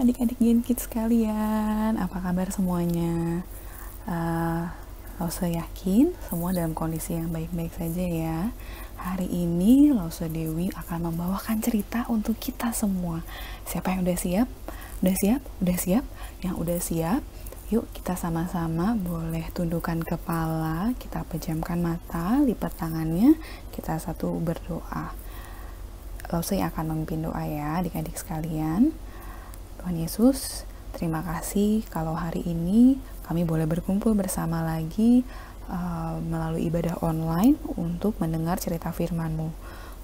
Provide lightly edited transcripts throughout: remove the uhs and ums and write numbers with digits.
adik-adik Gen Kids sekalian, apa kabar semuanya? Lause yakin semua dalam kondisi yang baik-baik saja ya. Hari ini Lause Dewi akan membawakan cerita untuk kita semua. Siapa yang udah siap? Udah siap? Udah siap? Yang udah siap, yuk kita sama-sama boleh tundukkan kepala, kita pejamkan mata, lipat tangannya, kita satu berdoa. Lause akan memimpin doa ya adik-adik sekalian. Tuhan Yesus, terima kasih kalau hari ini kami boleh berkumpul bersama lagi melalui ibadah online untuk mendengar cerita firman-Mu.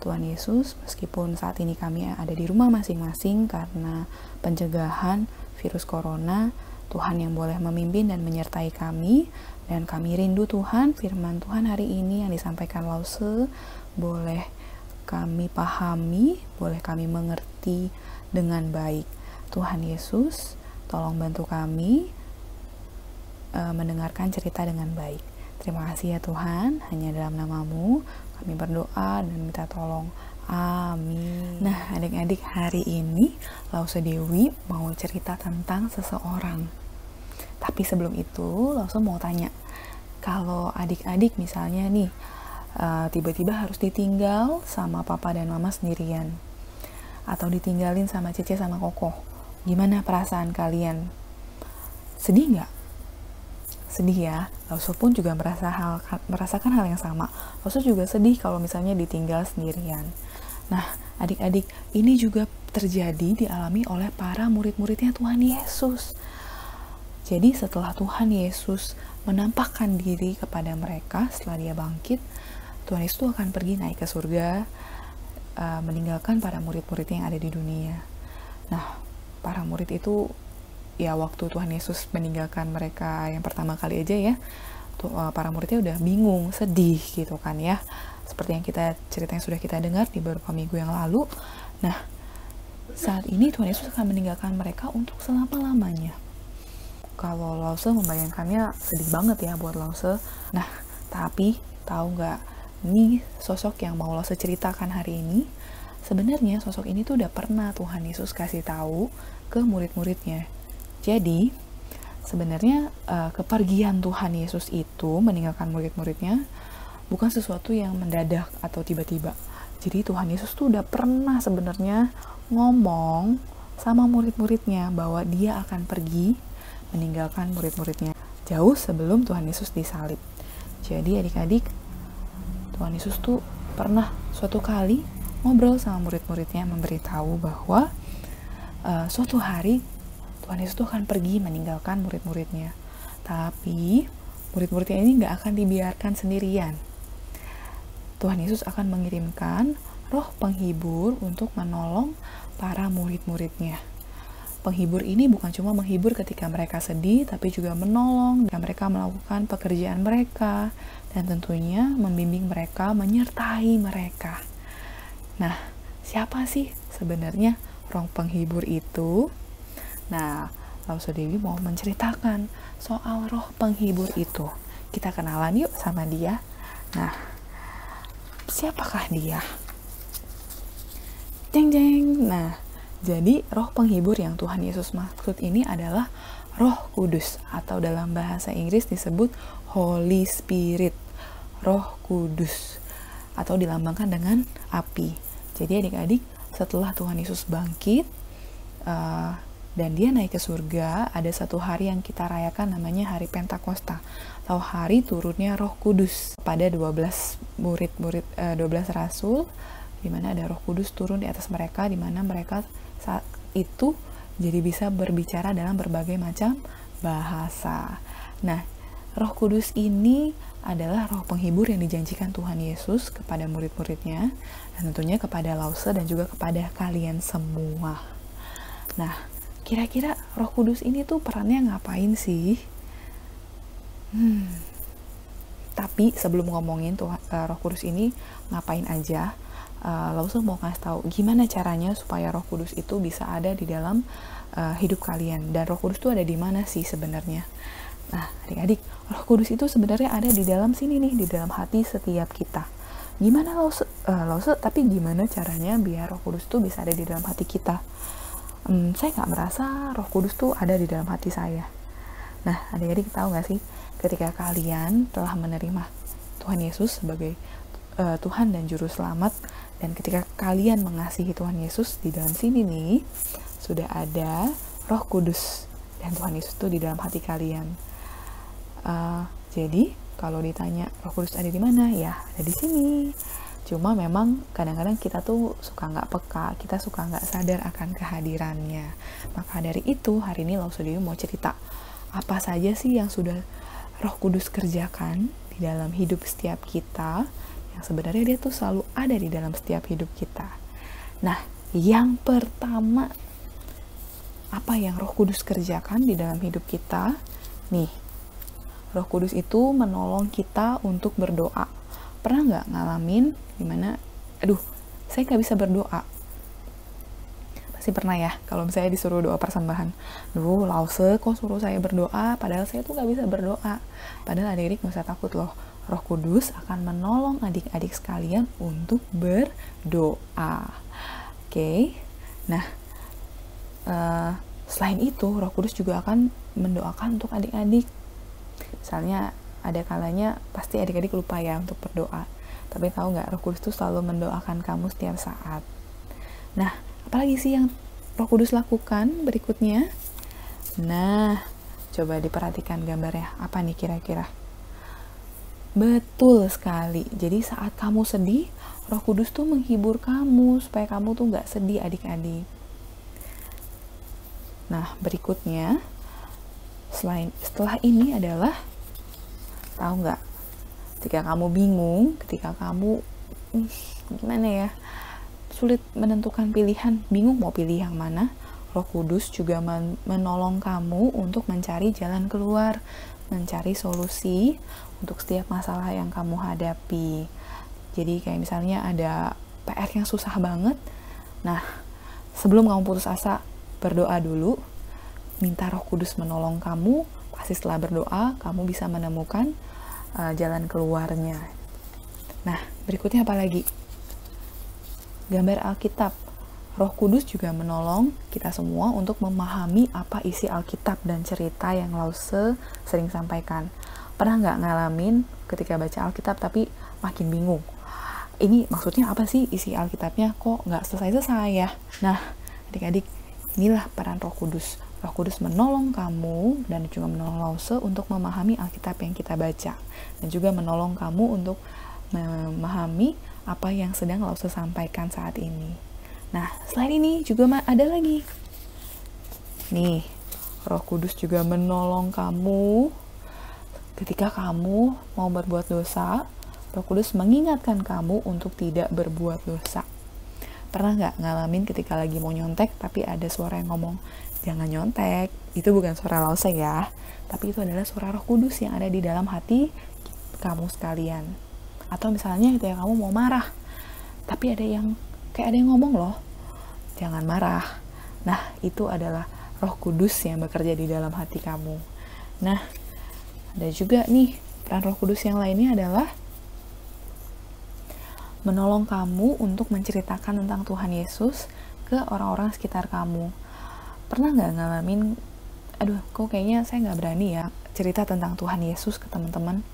Tuhan Yesus, meskipun saat ini kami ada di rumah masing-masing karena pencegahan virus corona, Tuhan yang boleh memimpin dan menyertai kami, dan kami rindu Tuhan, firman Tuhan hari ini yang disampaikan Lause boleh kami pahami, boleh kami mengerti dengan baik. Tuhan Yesus, tolong bantu kami mendengarkan cerita dengan baik. Terima kasih ya Tuhan, hanya dalam nama-Mu kami berdoa dan minta tolong. Amin. Nah adik-adik, hari ini Lause Dewi mau cerita tentang seseorang. Tapi sebelum itu Lause mau tanya, kalau adik-adik misalnya nih tiba-tiba harus ditinggal sama papa dan mama sendirian, atau ditinggalin sama Cece sama Koko, gimana perasaan kalian? Sedih nggak? Sedih ya. Lause pun juga merasakan hal yang sama. Lause juga sedih kalau misalnya ditinggal sendirian. Nah, adik-adik, ini juga terjadi dialami oleh para murid-muridnya Tuhan Yesus. Jadi setelah Tuhan Yesus menampakkan diri kepada mereka setelah dia bangkit, Tuhan Yesus itu akan pergi naik ke surga, meninggalkan para murid-muridnya yang ada di dunia. Nah, para murid itu ya waktu Tuhan Yesus meninggalkan mereka yang pertama kali aja ya, para muridnya udah bingung, sedih gitu kan ya, seperti yang cerita yang sudah kita dengar di beberapa minggu yang lalu. Nah, saat ini Tuhan Yesus akan meninggalkan mereka untuk selama-lamanya. Kalau Lause membayangkannya sedih banget ya buat Lause. Nah, tapi tahu nggak, ini sosok yang mau Lause ceritakan hari ini, sebenarnya sosok ini tuh udah pernah Tuhan Yesus kasih tahu ke murid-muridnya. Jadi sebenarnya kepergian Tuhan Yesus itu meninggalkan murid-muridnya bukan sesuatu yang mendadak atau tiba-tiba. Jadi Tuhan Yesus tuh udah pernah sebenarnya ngomong sama murid-muridnya bahwa dia akan pergi meninggalkan murid-muridnya jauh sebelum Tuhan Yesus disalib. Jadi adik-adik, Tuhan Yesus tuh pernah suatu kali ngobrol sama murid-muridnya, memberitahu bahwa suatu hari Tuhan Yesus tuh akan pergi meninggalkan murid-muridnya. Tapi murid-muridnya ini gak akan dibiarkan sendirian. Tuhan Yesus akan mengirimkan roh penghibur untuk menolong para murid-muridnya. Penghibur ini bukan cuma menghibur ketika mereka sedih, tapi juga menolong dan mereka melakukan pekerjaan mereka, dan tentunya membimbing mereka, menyertai mereka. Nah, siapa sih sebenarnya roh penghibur itu? Nah, Lause Dewi mau menceritakan soal roh penghibur itu. Kita kenalan yuk sama dia. Nah, siapakah dia? Jeng jeng. Nah, jadi roh penghibur yang Tuhan Yesus maksud ini adalah Roh Kudus, atau dalam bahasa Inggris disebut Holy Spirit. Roh Kudus, atau dilambangkan dengan api. Jadi adik-adik, setelah Tuhan Yesus bangkit dan dia naik ke surga, ada satu hari yang kita rayakan namanya hari Pentakosta, atau hari turunnya Roh Kudus pada 12 rasul, di mana ada Roh Kudus turun di atas mereka, di mana mereka saat itu jadi bisa berbicara dalam berbagai macam bahasa. Nah, Roh Kudus ini adalah roh penghibur yang dijanjikan Tuhan Yesus kepada murid-muridnya, dan tentunya kepada Lause dan juga kepada kalian semua. Nah, kira-kira Roh Kudus ini tuh perannya ngapain sih? Tapi sebelum ngomongin Roh Kudus ini ngapain aja, Lause mau kasih tahu gimana caranya supaya Roh Kudus itu bisa ada di dalam hidup kalian, dan Roh Kudus itu ada di mana sih sebenarnya. Nah, adik-adik, Roh Kudus itu sebenarnya ada di dalam sini nih, di dalam hati setiap kita. Gimana Lause, tapi gimana caranya biar Roh Kudus itu bisa ada di dalam hati kita? Saya nggak merasa Roh Kudus tuh ada di dalam hati saya. Nah, adik-adik tahu nggak sih, ketika kalian telah menerima Tuhan Yesus sebagai Tuhan dan Juru Selamat, dan ketika kalian mengasihi Tuhan Yesus, di dalam sini nih sudah ada Roh Kudus, dan Tuhan Yesus tuh di dalam hati kalian. Jadi kalau ditanya Roh Kudus ada di mana, ya ada di sini. Cuma memang kadang-kadang kita tuh suka nggak peka, kita suka nggak sadar akan kehadirannya. Maka dari itu hari ini Lausa Dewi mau cerita apa saja sih yang sudah Roh Kudus kerjakan di dalam hidup setiap kita, yang sebenarnya dia tuh selalu ada di dalam setiap hidup kita. Nah, yang pertama, apa yang Roh Kudus kerjakan di dalam hidup kita? Nih, Roh Kudus itu menolong kita untuk berdoa. Pernah nggak ngalamin gimana, saya nggak bisa berdoa? Pasti pernah ya, kalau misalnya disuruh doa persembahan. Lause kok suruh saya berdoa, padahal saya tuh nggak bisa berdoa. Padahal adik-adik nggak usah takut loh, Roh Kudus akan menolong adik-adik sekalian untuk berdoa. Oke. Nah, selain itu Roh Kudus juga akan mendoakan untuk adik-adik. Misalnya ada kalanya pasti adik-adik lupa ya untuk berdoa, tapi tahu nggak, Roh Kudus tuh selalu mendoakan kamu setiap saat. Nah, apalagi sih yang Roh Kudus lakukan berikutnya? Nah, coba diperhatikan gambarnya, apa nih kira-kira? Betul sekali, jadi saat kamu sedih, Roh Kudus tuh menghibur kamu supaya kamu tuh nggak sedih, adik-adik. Nah, berikutnya setelah ini adalah, tahu nggak, ketika kamu bingung, ketika kamu gimana ya, sulit menentukan pilihan, bingung mau pilih yang mana, Roh Kudus juga menolong kamu untuk mencari jalan keluar, mencari solusi untuk setiap masalah yang kamu hadapi. Jadi kayak misalnya ada PR yang susah banget, nah sebelum kamu putus asa, berdoa dulu, minta Roh Kudus menolong kamu. Pasti setelah berdoa kamu bisa menemukan jalan keluarnya. Nah, berikutnya apa lagi? Gambar Alkitab. Roh Kudus juga menolong kita semua untuk memahami apa isi Alkitab dan cerita yang Lause sering sampaikan. Pernah nggak ngalamin ketika baca Alkitab tapi makin bingung? Ini maksudnya apa sih isi Alkitabnya? Kok nggak selesai-selesai ya? Nah, adik-adik, inilah peran Roh Kudus. Roh Kudus menolong kamu dan juga menolong Lause untuk memahami Alkitab yang kita baca, dan juga menolong kamu untuk memahami apa yang sedang Lause sampaikan saat ini. Nah, selain ini juga ada lagi. Nih, Roh Kudus juga menolong kamu ketika kamu mau berbuat dosa. Roh Kudus mengingatkan kamu untuk tidak berbuat dosa. Pernah nggak ngalamin ketika lagi mau nyontek tapi ada suara yang ngomong, jangan nyontek? Itu bukan suara Lause ya, tapi itu adalah suara Roh Kudus yang ada di dalam hati kamu sekalian. Atau misalnya ketika kamu mau marah, tapi ada yang ngomong loh, jangan marah. Nah, itu adalah Roh Kudus yang bekerja di dalam hati kamu. Nah, ada juga nih peran Roh Kudus yang lainnya adalah menolong kamu untuk menceritakan tentang Tuhan Yesus ke orang-orang sekitar kamu. Pernah nggak ngalamin, kok kayaknya saya nggak berani ya cerita tentang Tuhan Yesus ke teman-teman.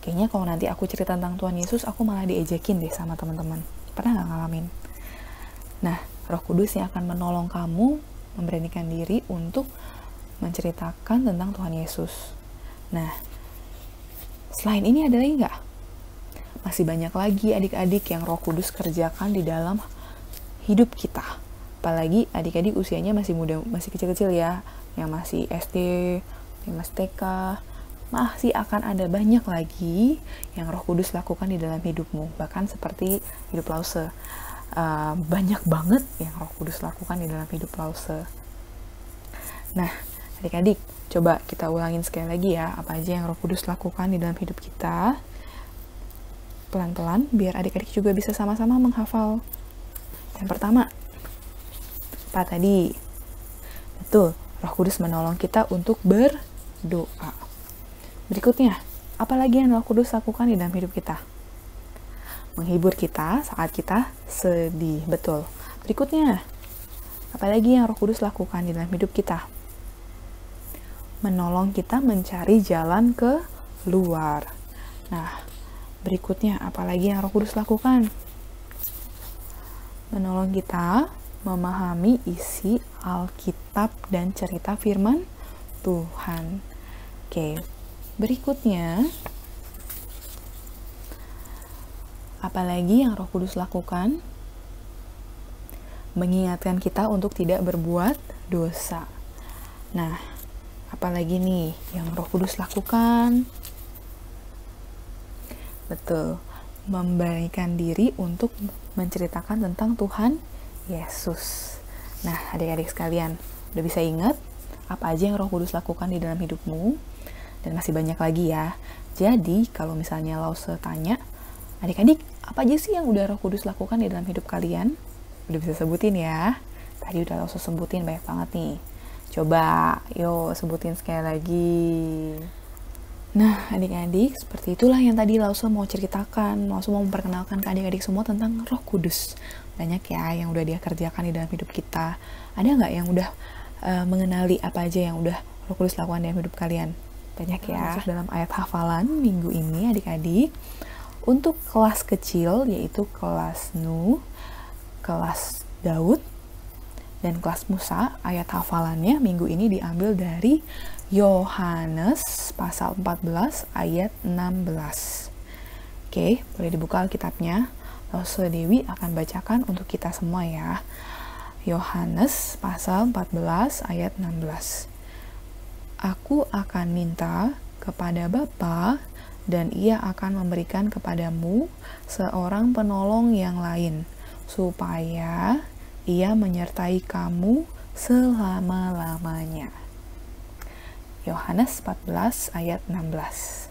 Kayaknya kalau nanti aku cerita tentang Tuhan Yesus, aku malah diejekin deh sama teman-teman. Pernah nggak ngalamin? Nah, Roh Kudus yang akan menolong kamu memberanikan diri untuk menceritakan tentang Tuhan Yesus. Nah, selain ini ada lagi nggak? Masih banyak lagi adik-adik yang Roh Kudus kerjakan di dalam hidup kita. Apalagi adik-adik usianya masih muda, masih kecil-kecil ya, yang masih SD, yang masih TK, masih akan ada banyak lagi yang Roh Kudus lakukan di dalam hidupmu. Bahkan seperti hidup Lause, banyak banget yang Roh Kudus lakukan di dalam hidup Lause. Nah, adik-adik, coba kita ulangin sekali lagi ya, apa aja yang Roh Kudus lakukan di dalam hidup kita. Pelan-pelan, biar adik-adik juga bisa sama-sama menghafal. Yang pertama, apa tadi? Betul, Roh Kudus menolong kita untuk berdoa. Berikutnya, apa lagi yang Roh Kudus lakukan di dalam hidup kita? Menghibur kita saat kita sedih, betul. Berikutnya, Apalagi yang Roh Kudus lakukan di dalam hidup kita? Menolong kita mencari jalan ke luar. Nah, berikutnya apalagi yang Roh Kudus lakukan? Menolong kita memahami isi Alkitab dan cerita firman Tuhan. Oke, berikutnya apalagi yang Roh Kudus lakukan? Mengingatkan kita untuk tidak berbuat dosa. Nah, apalagi nih yang Roh Kudus lakukan? Betul, memberanikan diri untuk menceritakan tentang Tuhan Yesus. Nah, adik-adik sekalian, udah bisa ingat apa aja yang Roh Kudus lakukan di dalam hidupmu? Dan masih banyak lagi ya. Jadi, kalau misalnya Lause tanya, adik-adik, apa aja sih yang udah Roh Kudus lakukan di dalam hidup kalian? Udah bisa sebutin ya? Tadi udah Lause sebutin banyak banget nih. Coba, yuk sebutin sekali lagi. Nah, adik-adik, seperti itulah yang tadi Lause mau ceritakan. Lause mau memperkenalkan ke adik-adik semua tentang Roh Kudus. Banyak ya yang udah dia kerjakan di dalam hidup kita. Ada nggak yang udah mengenali apa aja yang udah Roh Kudus lakukan dalam hidup kalian? Banyak ya. Masuk dalam ayat hafalan minggu ini adik-adik. Untuk kelas kecil, yaitu kelas Nuh, kelas Daud, dan kelas Musa, ayat hafalannya minggu ini diambil dari Yohanes pasal 14 ayat 16. Oke, boleh dibuka Alkitabnya. Lause Dewi akan bacakan untuk kita semua ya. Yohanes pasal 14 ayat 16. Aku akan minta kepada Bapa dan Ia akan memberikan kepadamu seorang penolong yang lain, supaya Ia menyertai kamu selama-lamanya. Yohanes 14 ayat 16.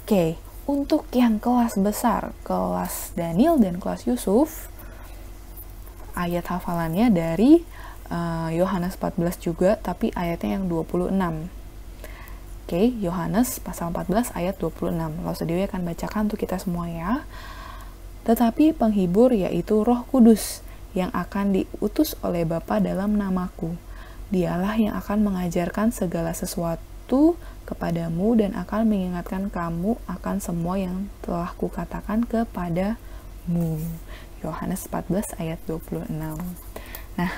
Oke, untuk yang kelas besar, kelas Daniel dan kelas Yusuf, ayat hafalannya dari Yohanes 14 juga, tapi ayatnya yang 26. Oke, Yohanes pasal 14 ayat 26. Lause Dewi akan bacakan untuk kita semua ya. Tetapi penghibur yaitu Roh Kudus yang akan diutus oleh Bapa dalam namaku. Dialah yang akan mengajarkan segala sesuatu kepadamu dan akan mengingatkan kamu akan semua yang telah kukatakan kepadamu. Yohanes 14 ayat 26. Nah,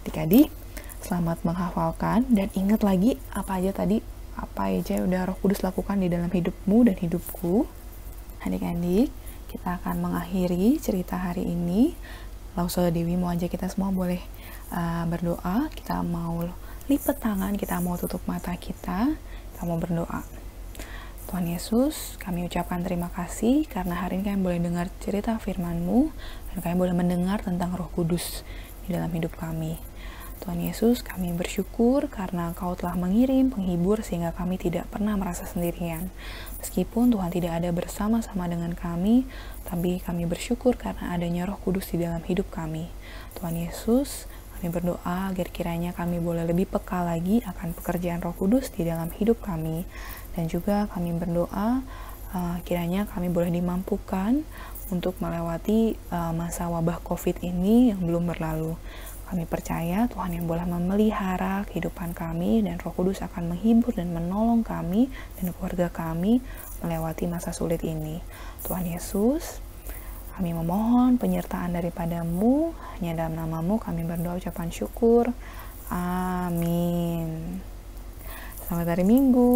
adik-adik, selamat menghafalkan dan ingat lagi apa aja udah Roh Kudus lakukan di dalam hidupmu dan hidupku. Adik-adik, kita akan mengakhiri cerita hari ini. Lause Dewi mau ajak kita semua boleh berdoa. Kita mau lipat tangan, kita mau tutup mata kita mau berdoa. Tuhan Yesus, kami ucapkan terima kasih karena hari ini kami boleh dengar cerita firman-Mu dan kami boleh mendengar tentang Roh Kudus di dalam hidup kami. Tuhan Yesus, kami bersyukur karena Engkau telah mengirim penghibur sehingga kami tidak pernah merasa sendirian. Meskipun Tuhan tidak ada bersama-sama dengan kami, tapi kami bersyukur karena adanya Roh Kudus di dalam hidup kami. Tuhan Yesus, kami berdoa agar kiranya kami boleh lebih peka lagi akan pekerjaan Roh Kudus di dalam hidup kami. Dan juga kami berdoa kiranya kami boleh dimampukan untuk melewati masa wabah COVID ini yang belum berlalu. Kami percaya Tuhan yang boleh memelihara kehidupan kami dan Roh Kudus akan menghibur dan menolong kami dan keluarga kami melewati masa sulit ini. Tuhan Yesus, kami memohon penyertaan daripada-Mu, hanya dalam nama-Mu kami berdoa ucapan syukur. Amin. Selamat hari Minggu.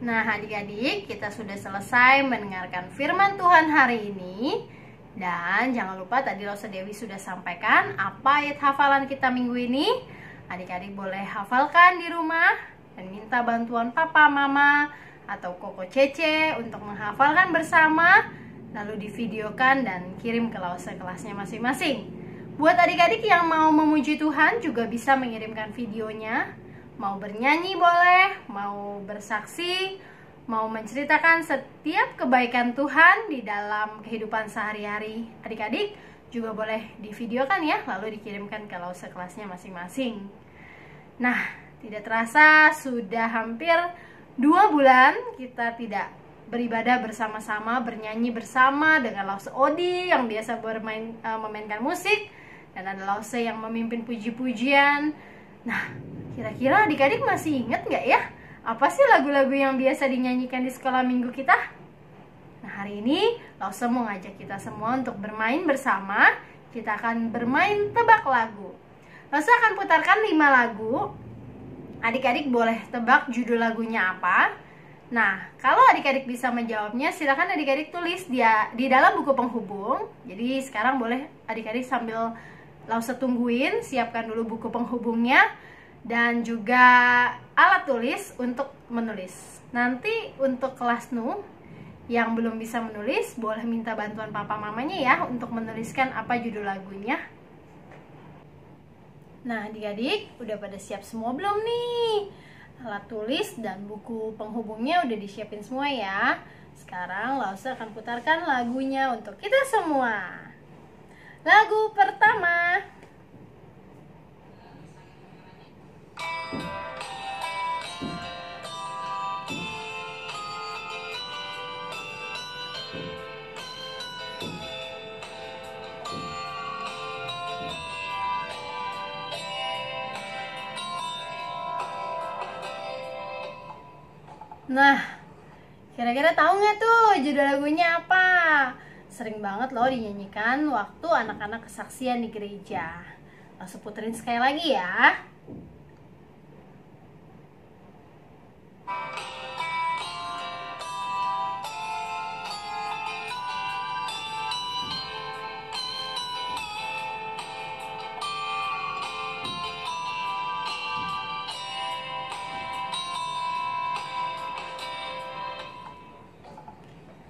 Nah, adik-adik, kita sudah selesai mendengarkan firman Tuhan hari ini. Dan jangan lupa tadi Lause Dewi sudah sampaikan apa ayat hafalan kita minggu ini. Adik-adik boleh hafalkan di rumah dan minta bantuan papa, mama, atau koko Cece untuk menghafalkan bersama, lalu divideokan dan kirim ke Lause kelasnya masing-masing. Buat adik-adik yang mau memuji Tuhan juga bisa mengirimkan videonya. Mau bernyanyi boleh, mau bersaksi, mau menceritakan setiap kebaikan Tuhan di dalam kehidupan sehari-hari. Adik-adik juga boleh divideokan ya, lalu dikirimkan ke Lause kelasnya masing-masing. Nah, tidak terasa sudah hampir 2 bulan kita tidak beribadah bersama-sama, bernyanyi bersama dengan Lause Odi yang biasa memainkan musik. dan ada Lause yang memimpin puji-pujian. Nah, kira-kira adik-adik masih ingat nggak ya? Apa sih lagu-lagu yang biasa dinyanyikan di sekolah minggu kita? Nah, hari ini Lause mau ngajak kita semua untuk bermain bersama. Kita akan bermain tebak lagu. Lause akan putarkan 5 lagu. Adik-adik boleh tebak judul lagunya apa. Nah, kalau adik-adik bisa menjawabnya, silakan adik-adik tulis di dalam buku penghubung. Jadi sekarang boleh adik-adik sambil Lause tungguin, siapkan dulu buku penghubungnya dan juga alat tulis untuk menulis. Nanti untuk kelas Nu yang belum bisa menulis, boleh minta bantuan papa mamanya ya untuk menuliskan apa judul lagunya. Nah, adik-adik udah pada siap semua belum nih? Alat tulis dan buku penghubungnya udah disiapin semua ya. Sekarang Lause akan putarkan lagunya untuk kita semua. Lagu pertama. Nah, kira-kira tahu nggak tuh judul lagunya apa? Sering banget loh dinyanyikan waktu anak-anak kesaksian di gereja. Langsung puterin sekali lagi ya.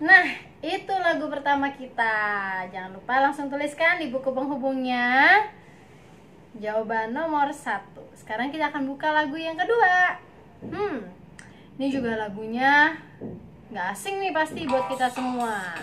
Nah, itu lagu pertama kita. Jangan lupa langsung tuliskan di buku penghubungnya jawaban nomor 1. Sekarang kita akan buka lagu yang kedua. Ini juga lagunya nggak asing nih pasti buat kita semua.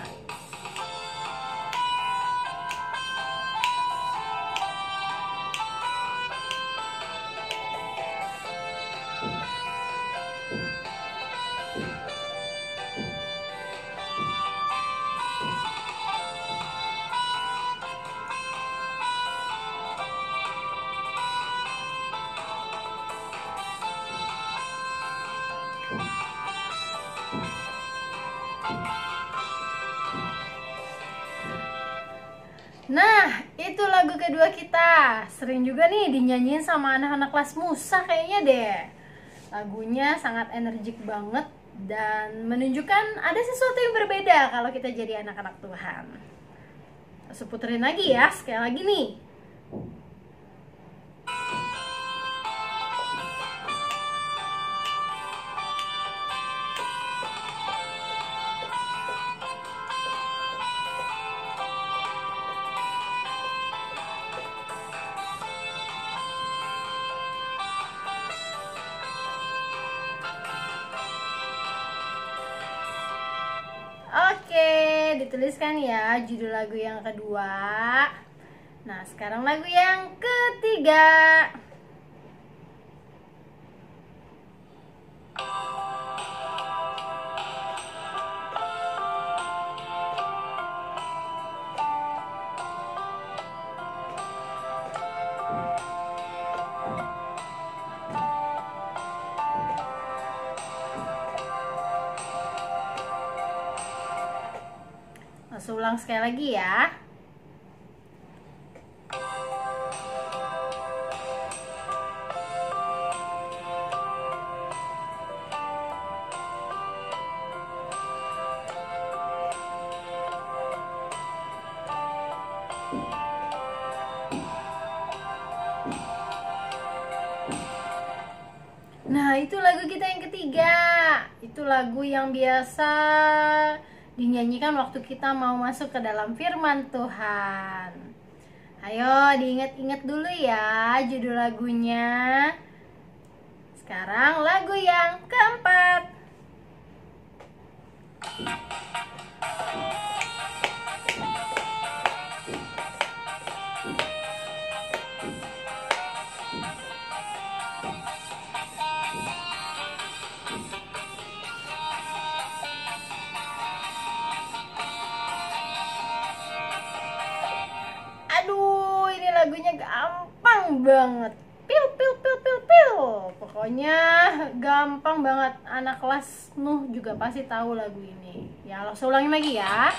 Nah, itu lagu kedua kita. Sering juga nih dinyanyiin sama anak-anak kelas Musa kayaknya deh. Lagunya sangat energik banget dan menunjukkan ada sesuatu yang berbeda kalau kita jadi anak-anak Tuhan. Langsung puterin lagi ya, sekali lagi nih. Oke, dituliskan ya judul lagu yang kedua. Nah, sekarang lagu yang ketiga. Langsung ulang sekali lagi ya. Nah, itu lagu kita yang ketiga. Itu lagu yang biasa dinyanyikan waktu kita mau masuk ke dalam firman Tuhan. Ayo diingat-ingat dulu ya judul lagunya. Sekarang lagu yang keempat. Aduh, ini lagu banget. Pil pil pil pil pil. Pokoknya gampang banget, anak kelas Nuh juga pasti tahu lagu ini. Ya, langsung ulangin lagi ya.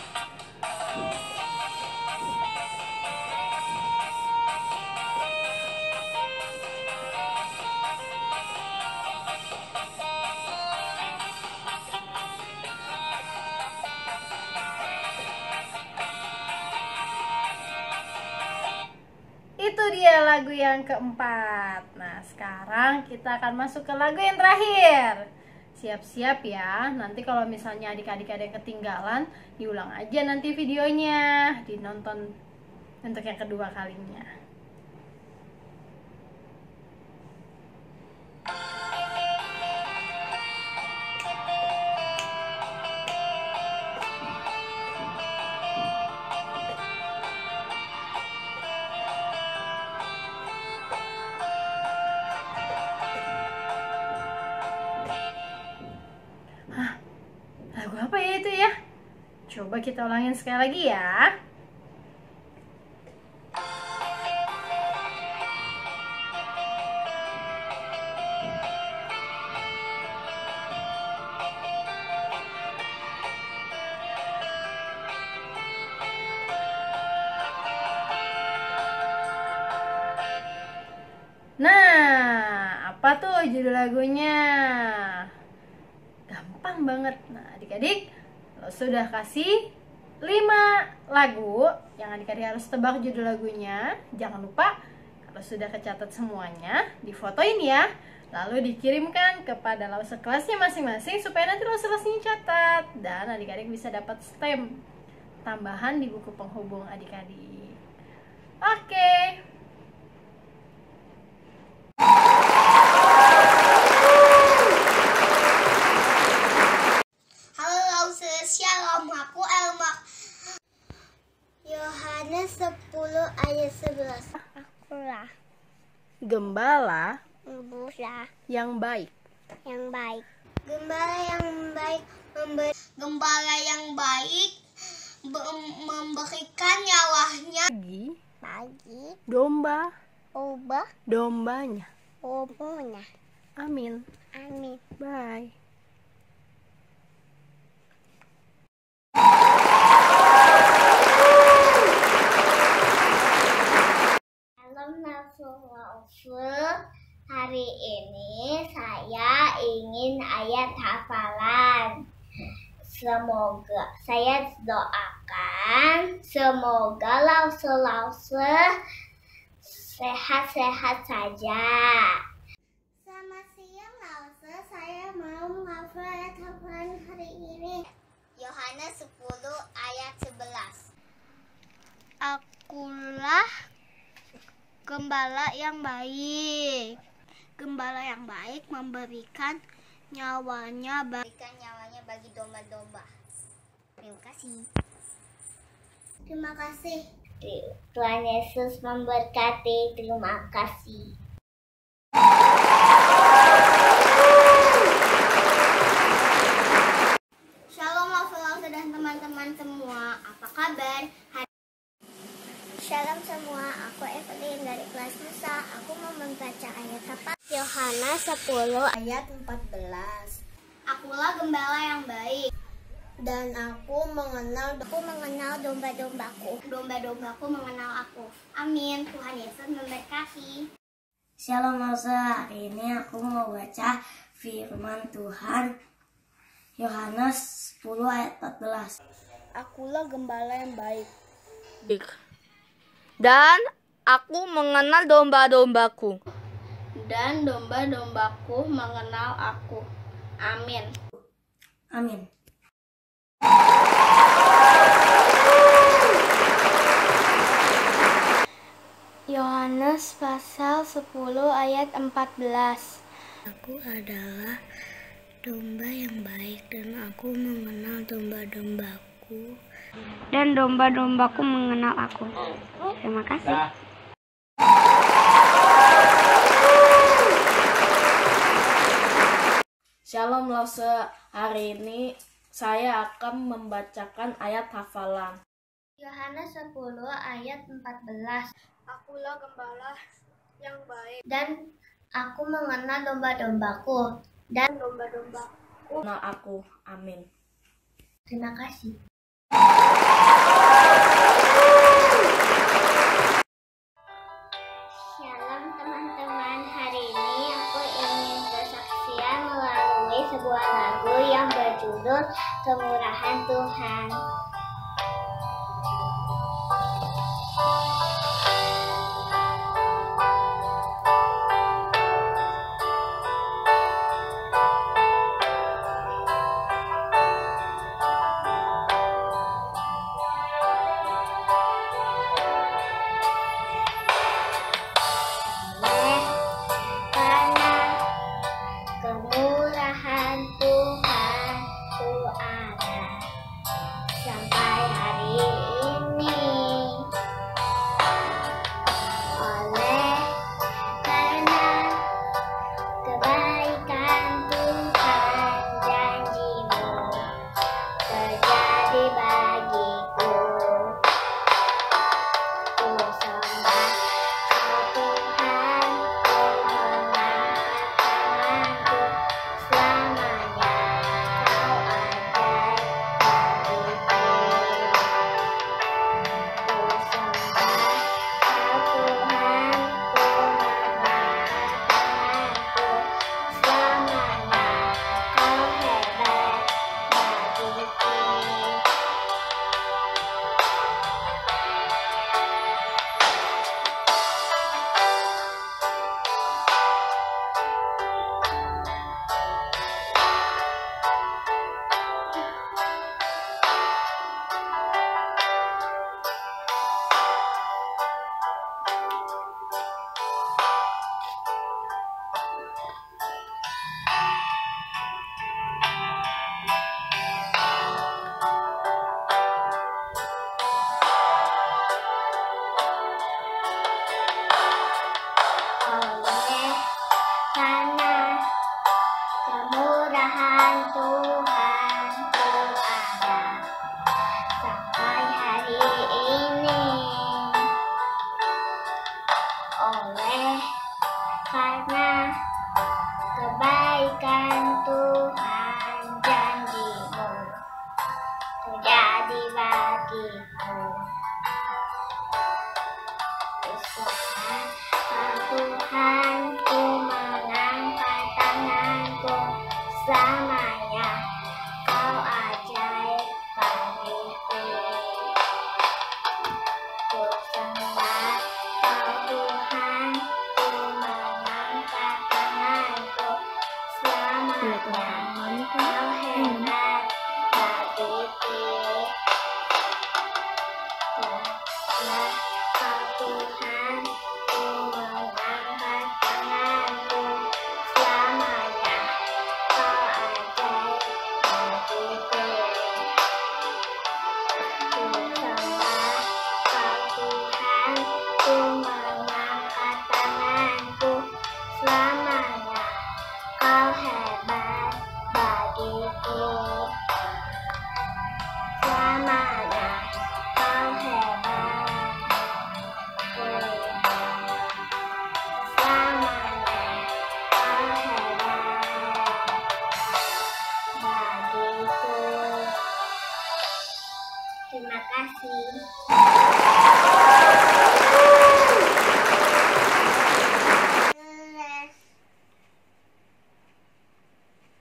Itu dia lagu yang keempat. Nah, sekarang kita akan masuk ke lagu yang terakhir. Siap-siap ya. Nanti kalau misalnya adik-adik ada yang ketinggalan, diulang aja nanti videonya, dinonton untuk yang kedua kalinya. Lagu apa ya itu ya? Coba kita ulangin sekali lagi ya. Nah, apa tuh judul lagunya? Gampang banget. Nah, adik-adik, lo sudah kasih 5 lagu yang adik-adik harus tebak judul lagunya. Jangan lupa, kalau sudah kecatat semuanya, difotoin ya. Lalu dikirimkan kepada Lause kelasnya masing-masing supaya nanti Lause kelasnya catat. Dan adik-adik bisa dapat stamp tambahan di buku penghubung adik-adik. Oke. Shalom, aku Elma. Yohanes 10 ayat 11. Akulah Gembala gembala yang baik. Gembala yang baik memberikan nyawanya bagi Domba dombanya. Amin. Amin. Bye. Salam Rasul. Hari ini saya ingin ayat hafalan. Semoga saya doakan semoga Lause sehat-sehat saja. Selamat siang Lause, saya mau menghafal ayat hafalan hari ini. Yohanes 10 ayat 11. Akulah gembala yang baik. Gembala yang baik memberikan nyawanya bagi domba-domba. Terima kasih. Terima kasih. Tuhan Yesus memberkati. Terima kasih. Shalom Lause dan teman-teman semua. Apa kabar? Shalom semua, aku Evelyn dari kelas Nusa. Aku mau membaca ayat apa? Yohanes 10 ayat 14. Akulah gembala yang baik, dan aku mengenal domba-dombaku. Domba-dombaku mengenal aku. Amin. Tuhan Yesus memberkati. Shalom Lause, hari ini aku mau baca firman Tuhan Yohanes 10 ayat 14. Akulah gembala yang baik, dan aku mengenal domba-dombaku. dan domba-dombaku mengenal aku. Amin. Amin. Yohanes pasal 10 ayat 14. Aku adalah domba yang baik dan aku mengenal domba-dombaku. Dan domba-dombaku mengenal aku. Terima kasih. Shalom Lause, hari ini saya akan membacakan ayat hafalan. Yohanes 10 ayat 14. Akulah gembala yang baik. Dan aku mengenal domba-dombaku dan domba-dombaku Mengenal aku. Amin. Terima kasih. Shalom teman-teman, hari ini aku ingin bersaksian melalui sebuah lagu yang berjudul Kemurahan Tuhan. Kemurahan Tuhan ku ada sampai hari ini. Oleh karena kebaikan Tuhan, janji-Mu terjadi bagiku. Ku sembah Kau Tuhan, ku mengangkat tanganku, selamanya Kau ajaib bagiku. Ku sembah Kau Tuhan, ku mengangkat tanganku, selamanya Kau hebat bagiku. Oleh karena kemurahan Tuhan ku ada sampai hari ini. Oleh karena kebaikan Tuhan, janji-Mu terjadi bagiku. Ku sembah Kau Tuhan, ku mengangkat tanganku, selamanya Kau ajaib bagiku. Ku sembah Kau Tuhan, ku mengangkat tanganku, selamanya Kau hebat bagiku. Sembah Kau Tuhan, ku mengangkat tanganku, selamanya Kau ajaib bagiku. Ku sembah Kau Tuhan, ku mengangkat tanganku, selamanya Kau hebat bagiku. Selamanya Kau hebat. Selamanya Kau hebat bagiku. Terima kasih.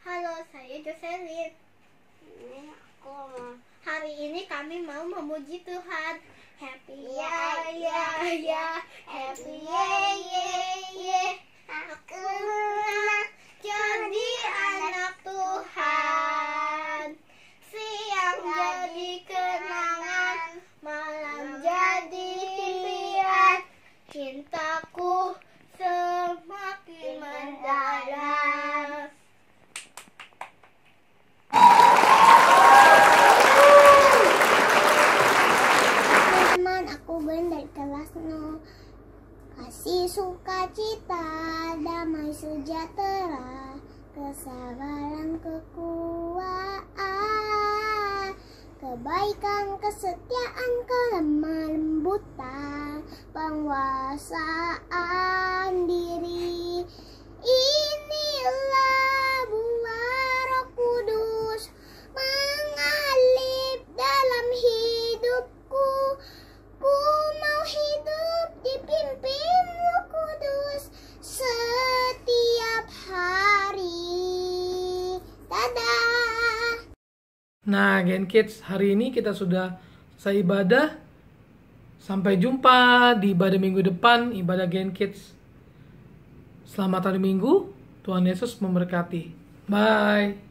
Halo, saya Jocelyn. Hari ini kami mau memuji Tuhan. Happy ya ya ya, happy ye. Aku jadi anak Tuhan. Siang jadi kenangan, malam jadi impian. Cintaku semakin mendalam. Teman, aku Ben dari kelas 0. Kasih sukacita, damai sejahtera, kesabaran, kekuatan, kebaikan, kesetiaan, kelemah lembutan, penguasaan diri. Inilah buah Roh Kudus mengalir dalam hidupku. Ku mau hidup dipimpin Roh Kudus setiap hari. Dadah. Nah, Gen Kids, hari ini kita sudah selesai ibadah. Sampai jumpa di ibadah minggu depan, ibadah Gen Kids. Selamat hari Minggu, Tuhan Yesus memberkati. Bye.